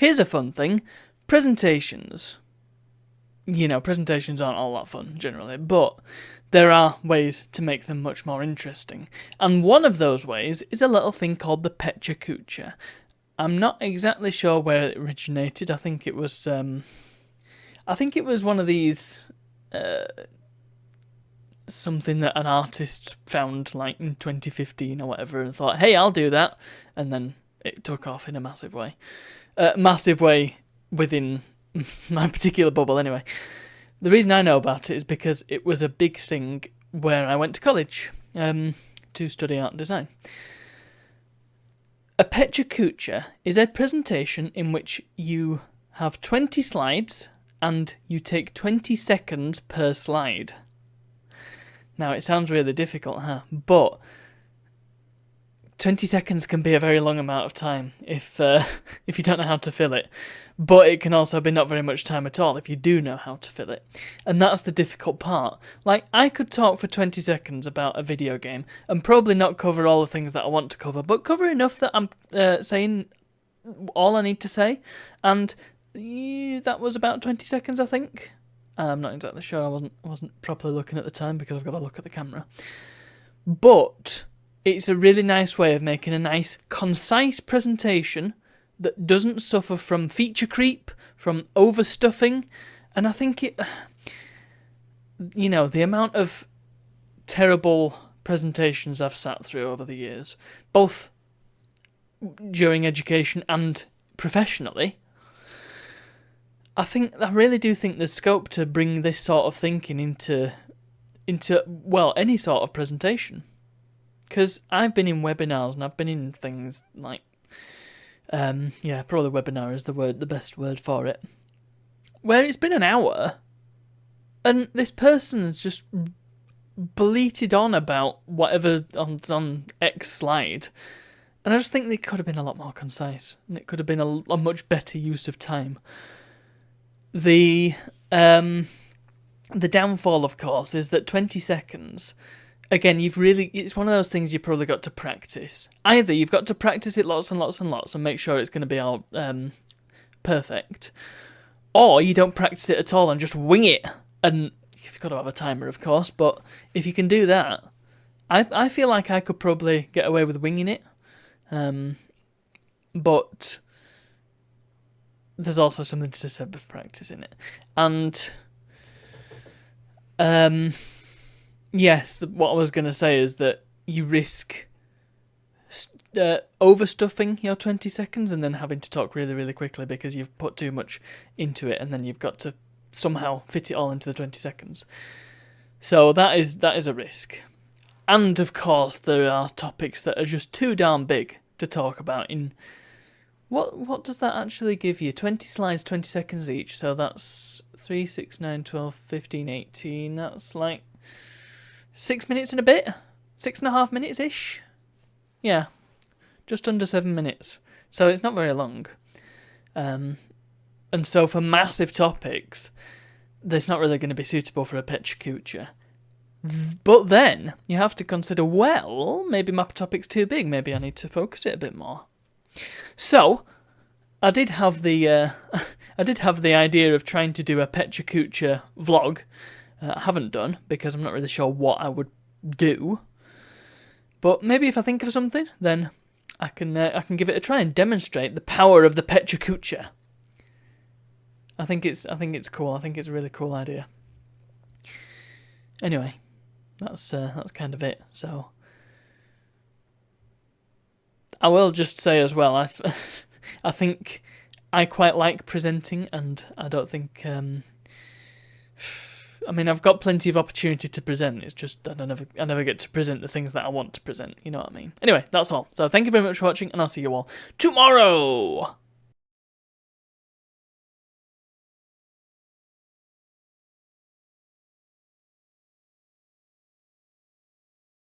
Here's a fun thing. Presentations. You know, presentations aren't all that fun, generally, but there are ways to make them much more interesting. And one of those ways is a little thing called the Pecha Kucha. I'm not exactly sure where it originated. I think it was one of these... something that an artist found like in 2015 or whatever and thought, hey, I'll do that. And then it took off in a massive way. Massive way within my particular bubble anyway. The reason I know about it is because it was a big thing where I went to college to study art and design. A Pecha Kucha is a presentation in which you have 20 slides and you take 20 seconds per slide. Now, it sounds really difficult, huh? But 20 seconds can be a very long amount of time if you don't know how to fill it. But it can also be not very much time at all if you do know how to fill it. And that's the difficult part. Like, I could talk for 20 seconds about a video game and probably not cover all the things that I want to cover, but cover enough that I'm saying all I need to say. And that was about 20 seconds, I think. I'm not exactly sure. I wasn't properly looking at the time because I've got to look at the camera. But it's a really nice way of making a nice, concise presentation that doesn't suffer from feature creep, from overstuffing. And I think the amount of terrible presentations I've sat through over the years, both during education and professionally, I really do think there's scope to bring this sort of thinking into any sort of presentation. Because I've been in webinars and I've been in things like, probably webinar is the best word for it, where it's been an hour and this person's just bleated on about whatever on X slide. And I just think they could have been a lot more concise and it could have been a much better use of time. The downfall, of course, is that 20 seconds, again, it's one of those things you've probably got to practice. Either you've got to practice it lots and lots and lots and make sure it's going to be all perfect, or you don't practice it at all and just wing it. And you've got to have a timer, of course, but if you can do that, I feel like I could probably get away with winging it. But there's also something to say for practicing it. And yes, what I was going to say is that you risk overstuffing your 20 seconds and then having to talk really, really quickly because you've put too much into it and then you've got to somehow fit it all into the 20 seconds. So that is a risk. And of course, there are topics that are just too darn big to talk about in... What does that actually give you? 20 slides, 20 seconds each. So that's 3, 6, 9, 12, 15, 18. That's like 6 minutes and a bit. 6.5 minutes-ish. Yeah, just under 7 minutes. So it's not very long. And so for massive topics, that's not really going to be suitable for a Pecha Kucha. But then you have to consider, well, maybe my topic's too big. Maybe I need to focus it a bit more. So, I did have the idea of trying to do a Pecha Kucha vlog. I haven't done because I'm not really sure what I would do. But maybe if I think of something, then I can give it a try and demonstrate the power of the Pecha Kucha. I think it's cool. I think it's a really cool idea. Anyway, that's kind of it. So. I will just say as well, I think I quite like presenting, and I don't think... I've got plenty of opportunity to present. It's just I never get to present the things that I want to present. You know what I mean? Anyway, that's all. So thank you very much for watching, and I'll see you all tomorrow!